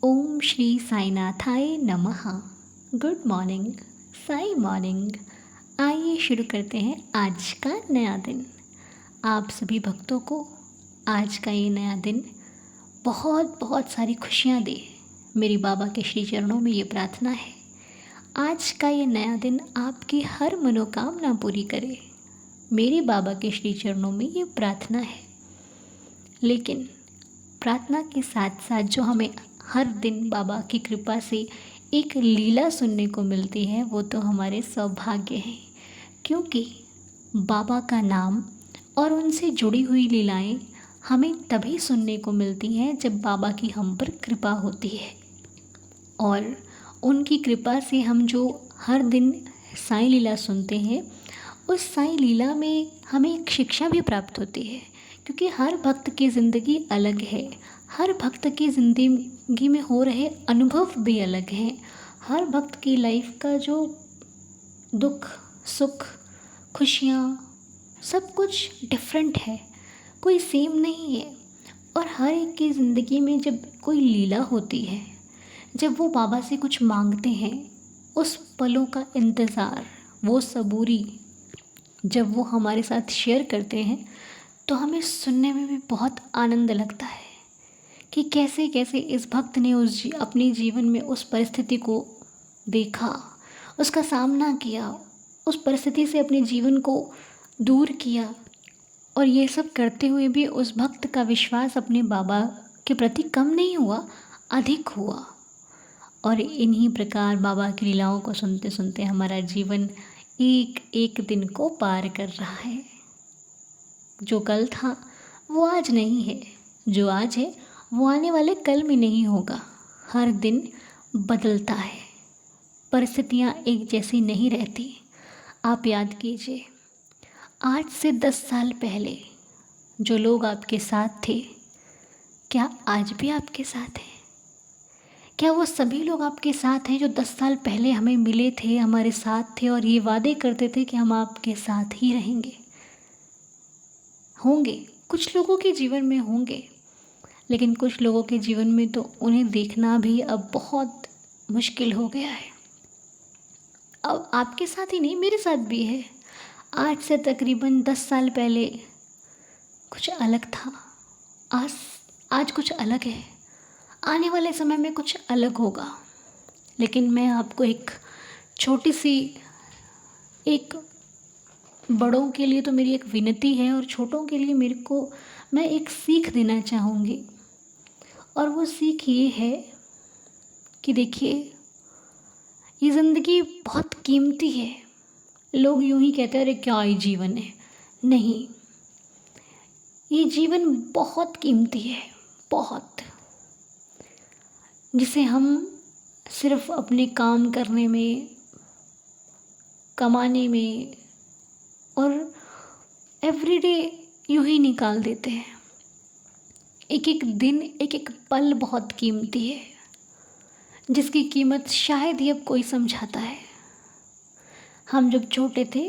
ओम श्री साईनाथाय नमः। Good morning, Sai morning. आइए शुरू करते हैं आज का नया दिन। आप सभी भक्तों को आज का ये नया दिन बहुत बहुत सारी खुशियाँ दे। मेरी बाबा के श्री चरणों में ये प्रार्थना है, आज का ये नया दिन आपकी हर मनोकामना पूरी करे। मेरे बाबा के श्री चरणों में ये प्रार्थना है। लेकिन प्रार्थना के साथ साथ जो हमें हर दिन बाबा की कृपा से एक लीला सुनने को मिलती है, वो तो हमारे सौभाग्य हैं। क्योंकि बाबा का नाम और उनसे जुड़ी हुई लीलाएं हमें तभी सुनने को मिलती हैं जब बाबा की हम पर कृपा होती है। और उनकी कृपा से हम जो हर दिन साईं लीला सुनते हैं, उस साईं लीला में हमें एक शिक्षा भी प्राप्त होती है। क्योंकि हर भक्त की ज़िंदगी अलग है, हर भक्त की ज़िंदगी में हो रहे अनुभव भी अलग हैं। हर भक्त की लाइफ का जो दुख सुख खुशियाँ सब कुछ डिफरेंट है, कोई सेम नहीं है। और हर एक की ज़िंदगी में जब कोई लीला होती है, जब वो बाबा से कुछ मांगते हैं, उस पलों का इंतज़ार, वो सबूरी जब वो हमारे साथ शेयर करते हैं, तो हमें सुनने में भी बहुत आनंद लगता है कि कैसे कैसे इस भक्त ने अपने जीवन में उस परिस्थिति को देखा, उसका सामना किया, उस परिस्थिति से अपने जीवन को दूर किया। और ये सब करते हुए भी उस भक्त का विश्वास अपने बाबा के प्रति कम नहीं हुआ, अधिक हुआ। और इन्हीं प्रकार बाबा की लीलाओं को सुनते सुनते हमारा जीवन एक एक दिन को पार कर रहा है। जो कल था वो आज नहीं है, जो आज है वो आने वाले कल में नहीं होगा। हर दिन बदलता है, परिस्थितियाँ एक जैसी नहीं रहती। आप याद कीजिए, आज से 10 साल पहले जो लोग आपके साथ थे, क्या आज भी आपके साथ हैं? क्या वो सभी लोग आपके साथ हैं जो 10 साल पहले हमें मिले थे, हमारे साथ थे और ये वादे करते थे कि हम आपके साथ ही रहेंगे? होंगे, कुछ लोगों के जीवन में होंगे, लेकिन कुछ लोगों के जीवन में तो उन्हें देखना भी अब बहुत मुश्किल हो गया है। अब आपके साथ ही नहीं, मेरे साथ भी है। आज से तकरीबन 10 साल पहले कुछ अलग था, आज कुछ अलग है, आने वाले समय में कुछ अलग होगा। लेकिन मैं आपको एक छोटी सी, एक बड़ों के लिए तो मेरी एक विनती है और छोटों के लिए मैं एक सीख देना चाहूँगी। और वो सीख ये है कि देखिए, ये ज़िंदगी बहुत कीमती है। लोग यूं ही कहते हैं, अरे क्या ये जीवन है। नहीं, ये जीवन बहुत कीमती है, बहुत, जिसे हम सिर्फ अपने काम करने में, कमाने में और एवरीडे यूं ही निकाल देते हैं। एक एक दिन, एक एक पल बहुत कीमती है, जिसकी कीमत शायद ही अब कोई समझाता है। हम जब छोटे थे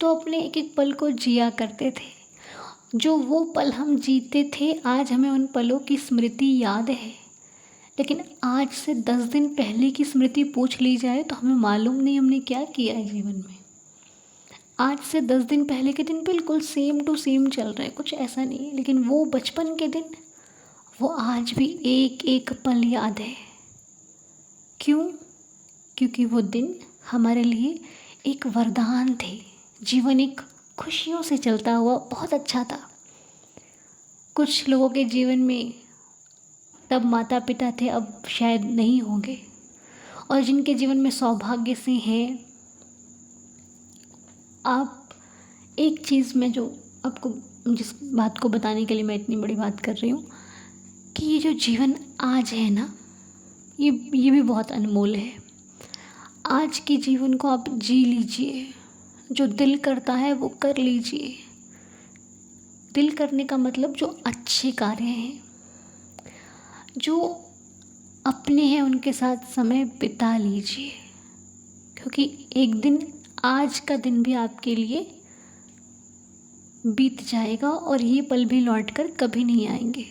तो अपने एक एक पल को जिया करते थे। जो वो पल हम जीते थे, आज हमें उन पलों की स्मृति याद है। लेकिन आज से 10 दिन पहले की स्मृति पूछ ली जाए तो हमें मालूम नहीं हमने क्या किया है जीवन में। आज से 10 दिन पहले के दिन बिल्कुल सेम टू सेम चल रहा है, कुछ ऐसा नहीं है। लेकिन वो बचपन के दिन, वो आज भी एक एक पल याद है। क्यों? क्योंकि वो दिन हमारे लिए एक वरदान थे। जीवन एक खुशियों से चलता हुआ बहुत अच्छा था। कुछ लोगों के जीवन में तब माता पिता थे, अब शायद नहीं होंगे। और जिनके जीवन में सौभाग्य से हैं, आप एक चीज़ में जो आपको, जिस बात को बताने के लिए मैं इतनी बड़ी बात कर रही हूँ, कि ये जो जीवन आज है ना, ये भी बहुत अनमोल है। आज के जीवन को आप जी लीजिए, जो दिल करता है वो कर लीजिए। दिल करने का मतलब जो अच्छे कार्य हैं, जो अपने हैं, उनके साथ समय बिता लीजिए। क्योंकि एक दिन, आज का दिन भी आपके लिए बीत जाएगा और ये पल भी लौट कर कभी नहीं आएंगे।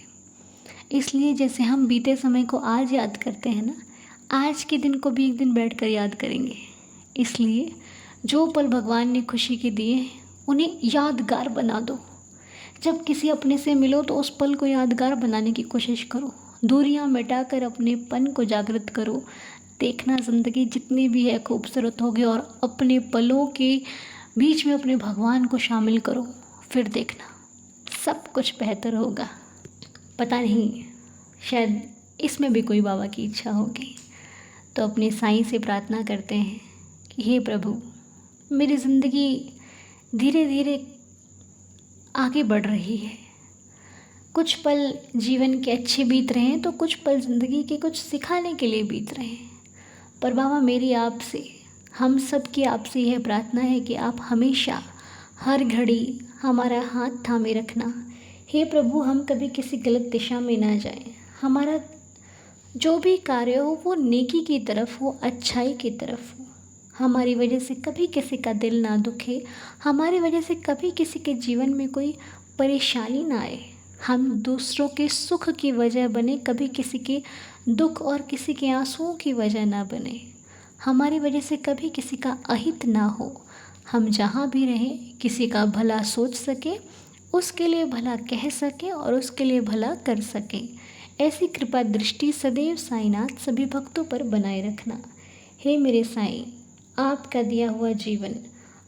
इसलिए जैसे हम बीते समय को आज याद करते हैं ना, आज के दिन को भी एक दिन बैठकर याद करेंगे। इसलिए जो पल भगवान ने खुशी के दिए हैं उन्हें यादगार बना दो। जब किसी अपने से मिलो तो उस पल को यादगार बनाने की कोशिश करो। दूरियां मिटाकर अपनेपन को जागृत करो। देखना ज़िंदगी जितनी भी है खूबसूरत होगी, और अपने पलों के बीच में अपने भगवान को शामिल करो। फिर देखना सब कुछ बेहतर होगा। पता नहीं, शायद इसमें भी कोई बाबा की इच्छा होगी। तो अपने साईं से प्रार्थना करते हैं कि हे प्रभु, मेरी ज़िंदगी धीरे धीरे आगे बढ़ रही है। कुछ पल जीवन के अच्छे बीत रहे हैं तो कुछ पल ज़िंदगी के कुछ सिखाने के लिए बीत रहे हैं। पर बाबा, मेरी आपसे, हम सब की आपसे यह प्रार्थना है कि आप हमेशा हर घड़ी हमारा हाथ थामे रखना। हे प्रभु, हम कभी किसी गलत दिशा में ना जाएं। हमारा जो भी कार्य हो वो नेकी की तरफ हो, अच्छाई की तरफ हो। हमारी वजह से कभी किसी का दिल ना दुखे, हमारी वजह से कभी किसी के जीवन में कोई परेशानी ना आए। हम दूसरों के सुख की वजह बने, कभी किसी के दुख और किसी के आंसुओं की वजह ना बने। हमारी वजह से कभी किसी का अहित ना हो। हम जहाँ भी रहें किसी का भला सोच सके, उसके लिए भला कह सके और उसके लिए भला कर सके। ऐसी कृपा दृष्टि सदैव साईनाथ सभी भक्तों पर बनाए रखना। हे मेरे साईं, आपका दिया हुआ जीवन,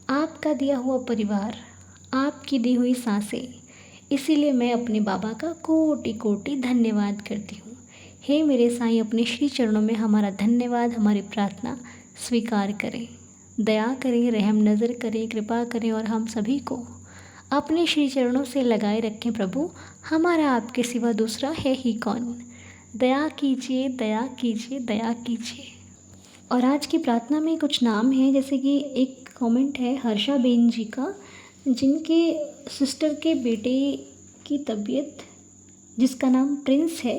आपका दिया हुआ परिवार, आपकी दी हुई सांसें, इसीलिए मैं अपने बाबा का कोटि कोटि धन्यवाद करती हूँ। हे मेरे साईं, अपने श्री चरणों में हमारा धन्यवाद, हमारी प्रार्थना स्वीकार करें। दया करें, रहम नज़र करें, कृपा करें और हम सभी को अपने श्री चरणों से लगाए रखें। प्रभु, हमारा आपके सिवा दूसरा है ही कौन। दया कीजिए, दया कीजिए, दया कीजिए। और आज की प्रार्थना में कुछ नाम हैं, जैसे कि एक कमेंट है हर्षा बेन जी का, जिनके सिस्टर के बेटे की तबीयत, जिसका नाम प्रिंस है,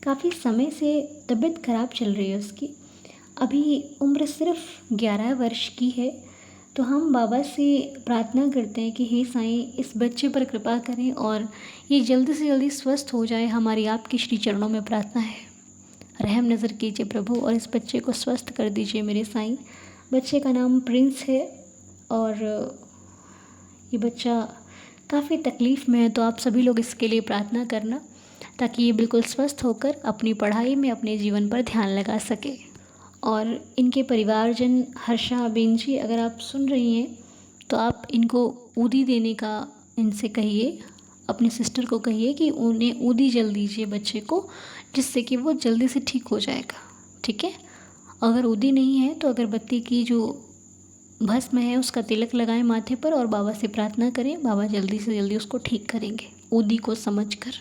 काफ़ी समय से तबीयत ख़राब चल रही है उसकी। अभी उम्र सिर्फ 11 वर्ष की है। तो हम बाबा से प्रार्थना करते हैं कि हे साईं, इस बच्चे पर कृपा करें और ये जल्दी से जल्दी स्वस्थ हो जाए। हमारी आपके श्री चरणों में प्रार्थना है। रहम नज़र कीजिए प्रभु और इस बच्चे को स्वस्थ कर दीजिए मेरे साईं। बच्चे का नाम प्रिंस है और ये बच्चा काफ़ी तकलीफ़ में है, तो आप सभी लोग इसके लिए प्रार्थना करना ताकि ये बिल्कुल स्वस्थ होकर अपनी पढ़ाई में, अपने जीवन पर ध्यान लगा सके। और इनके परिवारजन, हर्षा बेन जी, अगर आप सुन रही हैं तो आप इनको ऊदी देने का इनसे कहिए, अपनी सिस्टर को कहिए कि उन्हें ऊदी जल दीजिए बच्चे को, जिससे कि वो जल्दी से ठीक हो जाएगा। ठीक है, अगर ऊदी नहीं है तो अगरबत्ती की जो भस्म है उसका तिलक लगाएं माथे पर और बाबा से प्रार्थना करें। बाबा जल्दी से जल्दी उसको ठीक करेंगे ऊदी को समझकर।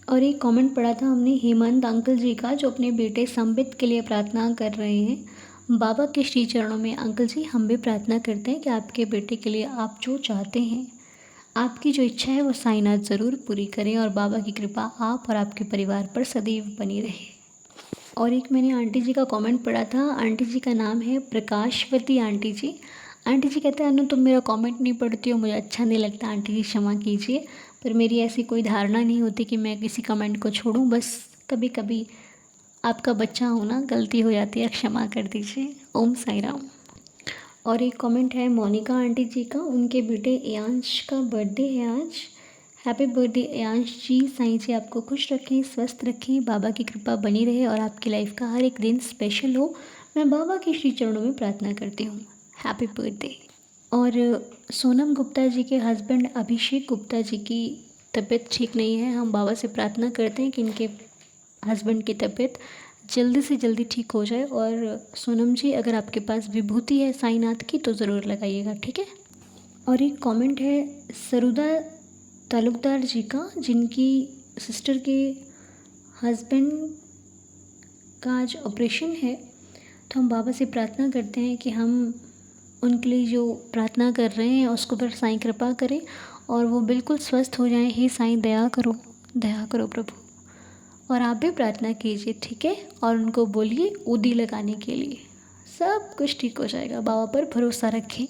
और एक कमेंट पढ़ा था हमने हेमंत अंकल जी का, जो अपने बेटे संबित के लिए प्रार्थना कर रहे हैं बाबा के श्री चरणों में। अंकल जी, हम भी प्रार्थना करते हैं कि आपके बेटे के लिए आप जो चाहते हैं, आपकी जो इच्छा है वो साईनाथ ज़रूर पूरी करें और बाबा की कृपा आप और आपके परिवार पर सदैव बनी रहे। और एक मैंने आंटी जी का कमेंट पढ़ा था। आंटी जी का नाम है प्रकाशवती आंटी जी। आंटी जी कहते हैं, अनु तुम मेरा कमेंट नहीं पढ़ती हो, मुझे अच्छा नहीं लगता। आंटी जी क्षमा कीजिए, पर मेरी ऐसी कोई धारणा नहीं होती कि मैं किसी कमेंट को छोड़ूं। बस कभी कभी आपका बच्चा होना गलती हो जाती है, क्षमा कर दीजिए। ओम साई राम। और एक कमेंट है मोनिका आंटी जी का, उनके बेटे एयांश का बर्थडे है आज। हैप्पी बर्थडे एयांश जी। साईं जी आपको खुश रखें, स्वस्थ रखें, बाबा की कृपा बनी रहे और आपकी लाइफ का हर एक दिन स्पेशल हो। मैं बाबा के श्री चरणों में प्रार्थना करती हूँ। Happy birthday. और सोनम गुप्ता जी के हस्बैंड अभिषेक गुप्ता जी की तबीयत ठीक नहीं है। हम बाबा से प्रार्थना करते हैं कि इनके हस्बैंड की तबीयत जल्दी से जल्दी ठीक हो जाए। और सोनम जी, अगर आपके पास विभूति है साईनाथ की तो ज़रूर लगाइएगा, ठीक है। और एक कमेंट है सरुदा तालुकदार जी का, जिनकी सिस्टर के हस्बैंड का आज ऑपरेशन है। तो हम बाबा से प्रार्थना करते हैं कि हम उनके लिए जो प्रार्थना कर रहे हैं उसको पर साईं कृपा करें और वो बिल्कुल स्वस्थ हो जाएं। हे साईं, दया करो प्रभु। और आप भी प्रार्थना कीजिए, ठीक है। और उनको बोलिए ऊदी लगाने के लिए, सब कुछ ठीक हो जाएगा। बाबा पर भरोसा रखें।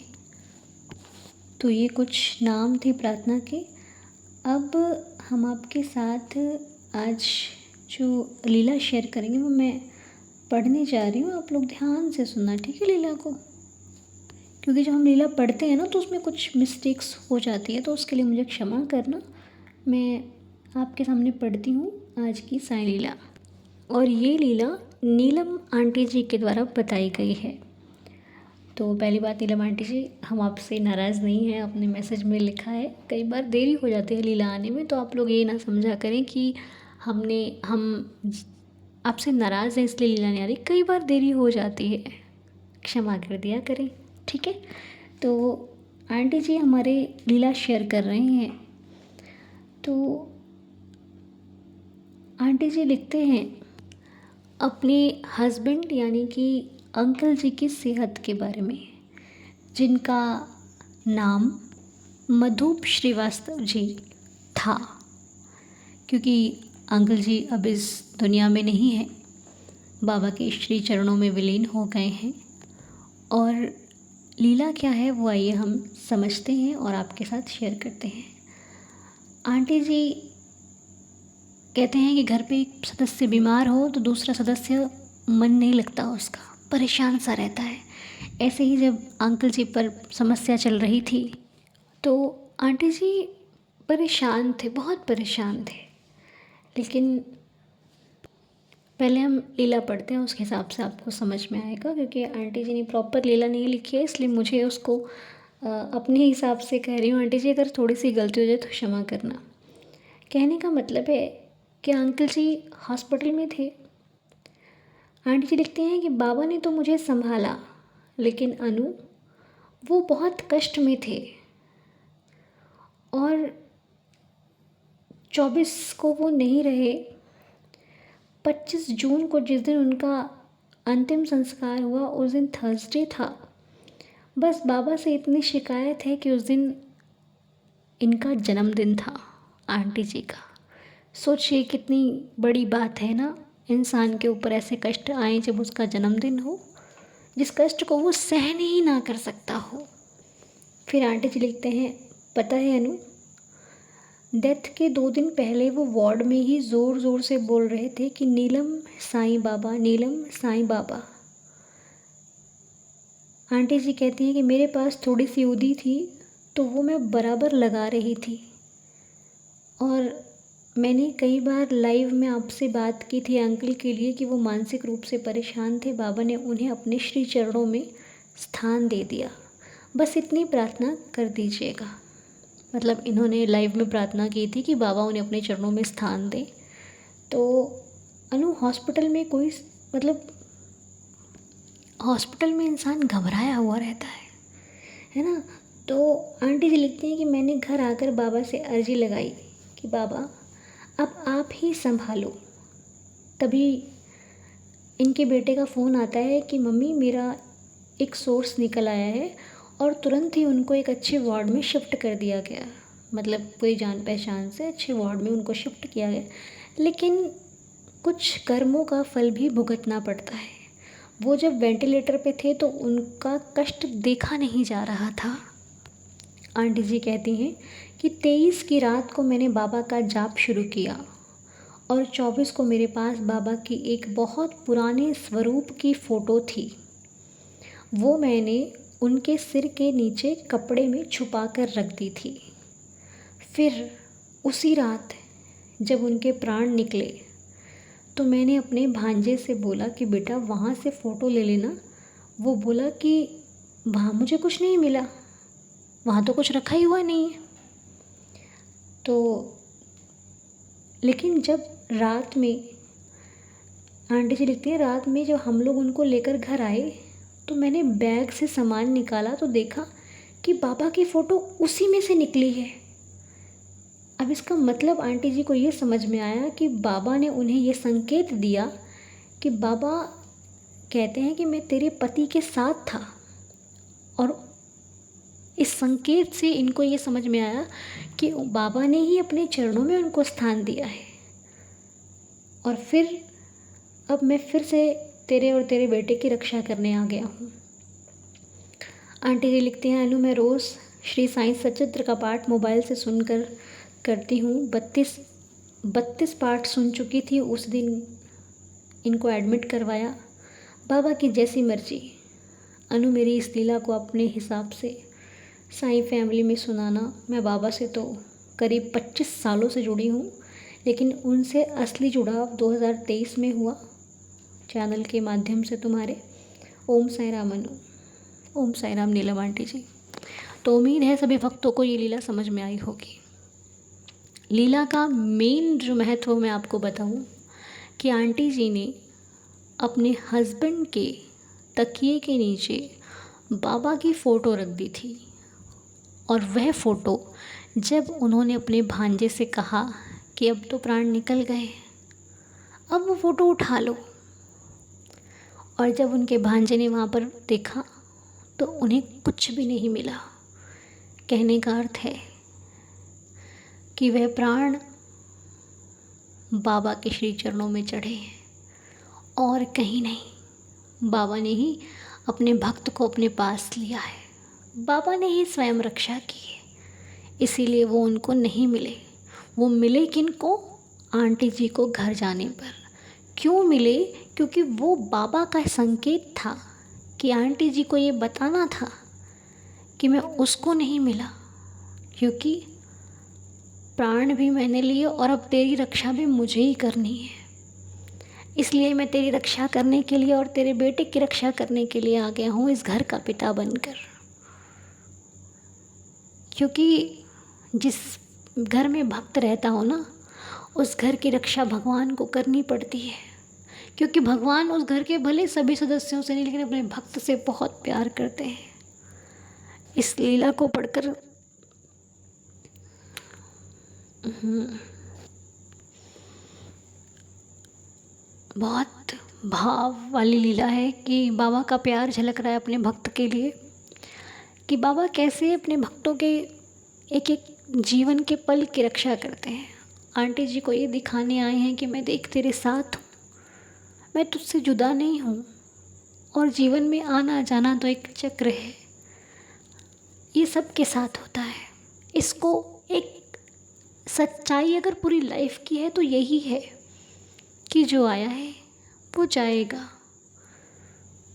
तो ये कुछ नाम थे प्रार्थना के। अब हम आपके साथ आज जो लीला शेयर करेंगे वो मैं पढ़ने जा रही हूँ, आप लोग ध्यान से सुनना, ठीक है लीला को। क्योंकि जब हम लीला पढ़ते हैं ना तो उसमें कुछ मिस्टेक्स हो जाती है, तो उसके लिए मुझे क्षमा करना। मैं आपके सामने पढ़ती हूँ आज की साईं लीला, और ये लीला नीलम आंटी जी के द्वारा बताई गई है। तो पहली बात, नीलम आंटी जी, हम आपसे नाराज़ नहीं हैं, अपने मैसेज में लिखा है कई बार देरी हो जाती है लीला आने में, तो आप लोग ये ना समझा करें कि हम आपसे नाराज़ हैं इसलिए लीला नहीं आ रही, कई बार देरी हो जाती है, क्षमा कर दिया करें, ठीक है। तो आंटी जी हमारे लीला शेयर कर रहे हैं। तो आंटी जी लिखते हैं अपने हस्बैंड यानी कि अंकल जी की सेहत के बारे में, जिनका नाम मधुप श्रीवास्तव जी था। क्योंकि अंकल जी अब इस दुनिया में नहीं हैं, बाबा के श्री चरणों में विलीन हो गए हैं। और लीला क्या है वो आइए हम समझते हैं और आपके साथ शेयर करते हैं। आंटी जी कहते हैं कि घर पे एक सदस्य बीमार हो तो दूसरा सदस्य मन नहीं लगता उसका, परेशान सा रहता है। ऐसे ही जब अंकल जी पर समस्या चल रही थी तो आंटी जी परेशान थे, बहुत परेशान थे। लेकिन पहले हम लीला पढ़ते हैं, उसके हिसाब से आपको समझ में आएगा। क्योंकि आंटी जी ने प्रॉपर लीला नहीं लिखी है, इसलिए मुझे उसको अपने हिसाब से कह रही हूँ। आंटी जी अगर थोड़ी सी गलती हो जाए तो क्षमा करना। कहने का मतलब है कि अंकल जी हॉस्पिटल में थे। आंटी जी लिखती हैं कि बाबा ने तो मुझे संभाला, लेकिन अनु वो बहुत कष्ट में थे। और 24 को वो नहीं रहे। 25 जून को जिस दिन उनका अंतिम संस्कार हुआ उस दिन थर्सडे था। बस बाबा से इतनी शिकायत है कि उस दिन इनका जन्मदिन था, आंटी जी का। सोचिए कितनी बड़ी बात है ना, इंसान के ऊपर ऐसे कष्ट आए जब उसका जन्मदिन हो, जिस कष्ट को वो सहन ही ना कर सकता हो। फिर आंटी जी लिखते हैं, पता है अनु, डेथ के 2 दिन पहले वो वार्ड में ही ज़ोर ज़ोर से बोल रहे थे कि नीलम साईं बाबा, नीलम साईं बाबा। आंटी जी कहती हैं कि मेरे पास थोड़ी सी उदी थी तो वो मैं बराबर लगा रही थी। और मैंने कई बार लाइव में आपसे बात की थी अंकल के लिए कि वो मानसिक रूप से परेशान थे। बाबा ने उन्हें अपने श्री चरणों में स्थान दे दिया, बस इतनी प्रार्थना कर दीजिएगा। मतलब इन्होंने लाइव में प्रार्थना की थी कि बाबा उन्हें अपने चरणों में स्थान दें। तो अनु हॉस्पिटल में कोई मतलब हॉस्पिटल में इंसान घबराया हुआ रहता है ना। तो आंटी जी लिखती हैं कि मैंने घर आकर बाबा से अर्जी लगाई कि बाबा अब आप ही संभालो। तभी इनके बेटे का फ़ोन आता है कि मम्मी मेरा एक सोर्स निकल आया है, और तुरंत ही उनको एक अच्छे वार्ड में शिफ्ट कर दिया गया। मतलब कोई जान पहचान से अच्छे वार्ड में उनको शिफ्ट किया गया। लेकिन कुछ कर्मों का फल भी भुगतना पड़ता है। वो जब वेंटिलेटर पे थे तो उनका कष्ट देखा नहीं जा रहा था। आंटी जी कहती हैं कि 23 की रात को मैंने बाबा का जाप शुरू किया और 24 को मेरे पास बाबा की एक बहुत पुराने स्वरूप की फ़ोटो थी। वो मैंने उनके सिर के नीचे कपड़े में छुपा कर रख दी थी। फिर उसी रात जब उनके प्राण निकले तो मैंने अपने भांजे से बोला कि बेटा वहाँ से फ़ोटो ले लेना। वो बोला कि वहाँ मुझे कुछ नहीं मिला, वहाँ तो कुछ रखा ही हुआ नहीं है। तो लेकिन जब रात में, आंटी जी लिखती है, रात में जब हम लोग उनको लेकर घर आए तो मैंने बैग से सामान निकाला तो देखा कि बाबा की फ़ोटो उसी में से निकली है। अब इसका मतलब आंटी जी को ये समझ में आया कि बाबा ने उन्हें ये संकेत दिया कि बाबा कहते हैं कि मैं तेरे पति के साथ था। और इस संकेत से इनको ये समझ में आया कि बाबा ने ही अपने चरणों में उनको स्थान दिया है। और फिर अब मैं फिर से तेरे और तेरे बेटे की रक्षा करने आ गया हूँ। आंटी जी लिखती हैं, अनु मैं रोज़ श्री साईं सचित्र का पाठ मोबाइल से सुनकर करती हूँ। 32 32 पाठ सुन चुकी थी। उस दिन इनको एडमिट करवाया। बाबा की जैसी मर्जी। अनु मेरी इस लीला को अपने हिसाब से साईं फैमिली में सुनाना। मैं बाबा से तो करीब 25 सालों से जुड़ी हूँ, लेकिन उनसे असली जुड़ाव 2023 में हुआ चैनल के माध्यम से तुम्हारे। ओम साई राम अनु, ओम साई राम नीलम आंटी जी। तो उम्मीद है सभी भक्तों को ये लीला समझ में आई होगी। लीला का मेन जो महत्व मैं आपको बताऊं कि आंटी जी ने अपने हस्बैंड के तकिए के नीचे बाबा की फ़ोटो रख दी थी, और वह फ़ोटो जब उन्होंने अपने भांजे से कहा कि अब तो प्राण निकल गए, अब वो फ़ोटो उठा लो, और जब उनके भांजे ने वहाँ पर देखा तो उन्हें कुछ भी नहीं मिला। कहने का अर्थ है कि वह प्राण बाबा के श्री चरणों में चढ़े हैं और कहीं नहीं। बाबा ने ही अपने भक्त को अपने पास लिया है, बाबा ने ही स्वयं रक्षा की है, इसीलिए वो उनको नहीं मिले। वो मिले किनको? आंटी जी को घर जाने पर। क्यों मिले? क्योंकि वो बाबा का संकेत था कि आंटी जी को ये बताना था कि मैं उसको नहीं मिला, क्योंकि प्राण भी मैंने लिए और अब तेरी रक्षा भी मुझे ही करनी है। इसलिए मैं तेरी रक्षा करने के लिए और तेरे बेटे की रक्षा करने के लिए आ गया हूँ इस घर का पिता बनकर। क्योंकि जिस घर में भक्त रहता हो ना, उस घर की रक्षा भगवान को करनी पड़ती है। क्योंकि भगवान उस घर के भले सभी सदस्यों से नहीं, लेकिन अपने भक्त से बहुत प्यार करते हैं। इस लीला को पढ़कर बहुत भाव वाली लीला है कि बाबा का प्यार झलक रहा है अपने भक्त के लिए, कि बाबा कैसे अपने भक्तों के एक एक जीवन के पल की रक्षा करते हैं। आंटी जी को ये दिखाने आए हैं कि मैं देख तेरे साथ हूँ, मैं तुझसे जुदा नहीं हूँ, और जीवन में आना जाना तो एक चक्र है, ये सब के साथ होता है। इसको एक सच्चाई अगर पूरी लाइफ की है तो यही है कि जो आया है वो जाएगा।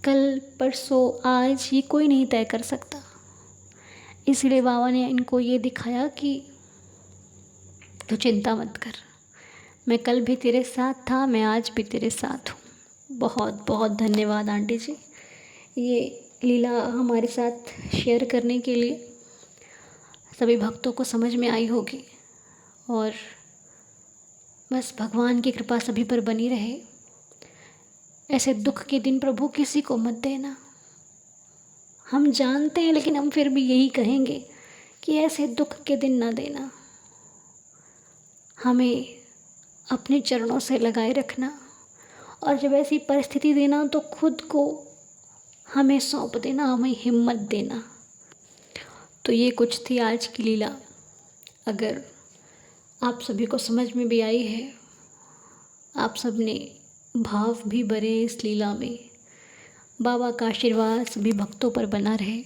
कल परसों आज ये कोई नहीं तय कर सकता। इसलिए बाबा ने इनको ये दिखाया कि तू चिंता मत कर, मैं कल भी तेरे साथ था, मैं आज भी तेरे साथ हूँ। बहुत बहुत धन्यवाद आंटी जी, ये लीला हमारे साथ शेयर करने के लिए। सभी भक्तों को समझ में आई होगी, और बस भगवान की कृपा सभी पर बनी रहे। ऐसे दुख के दिन प्रभु किसी को मत देना। हम जानते हैं, लेकिन हम फिर भी यही कहेंगे कि ऐसे दुख के दिन ना देना। हमें अपने चरणों से लगाए रखना, और जब ऐसी परिस्थिति देना तो खुद को हमें सौंप देना, हमें हिम्मत देना। तो ये कुछ थी आज की लीला। अगर आप सभी को समझ में भी आई है, आप सब ने भाव भी भरे इस लीला में, बाबा का आशीर्वाद सभी भक्तों पर बना रहे,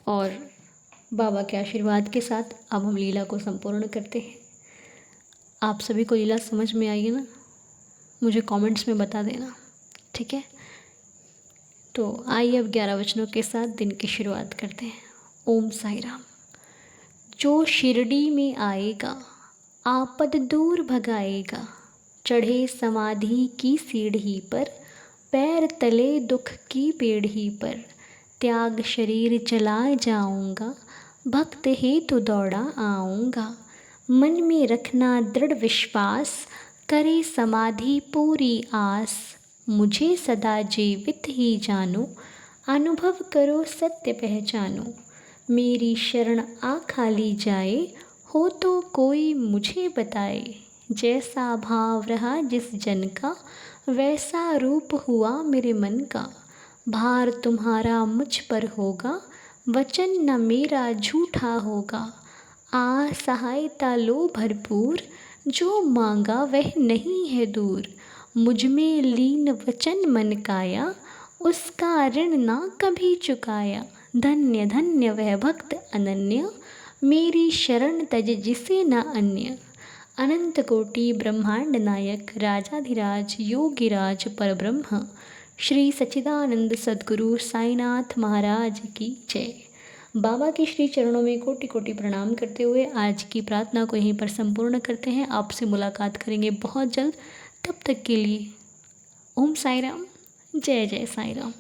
और बाबा के आशीर्वाद के साथ अब हम लीला को संपूर्ण करते हैं। आप सभी को लीला समझ में आई है ना? मुझे कमेंट्स में बता देना, ठीक है? तो आइए अब 11 वचनों के साथ दिन की शुरुआत करते हैं। ओम साई राम। जो शिरडी में आएगा, आपद दूर भगाएगा, चढ़े समाधि की सीढ़ी पर, पैर तले दुख की पेढ़ी पर, त्याग शरीर चला जाऊंगा, भक्त हेतु दौड़ा आऊंगा, मन में रखना दृढ़ विश्वास, करे समाधि पूरी आस, मुझे सदा जीवित ही जानो, अनुभव करो सत्य पहचानो, मेरी शरण आ खाली जाए, हो तो कोई मुझे बताए, जैसा भाव रहा जिस जन का, वैसा रूप हुआ मेरे मन का, भार तुम्हारा मुझ पर होगा, वचन न मेरा झूठा होगा, आ सहायता लो भरपूर, जो मांगा वह नहीं है दूर, मुझ में लीन वचन मन काया, उसका ऋण ना कभी चुकाया, धन्य धन्य वह भक्त अनन्य, मेरी शरण तज जिसे न अन्य। अनंत कोटि ब्रह्मांड नायक राजाधिराज योगिराज परब्रह्म श्री सच्चिदानंद सद्गुरु साईनाथ महाराज की जय। बाबा के श्री चरणों में कोटि कोटि प्रणाम करते हुए आज की प्रार्थना को यहीं पर संपूर्ण करते हैं। आपसे मुलाकात करेंगे बहुत जल्द। तब तक के लिए ओम साई राम, जय जय साई राम।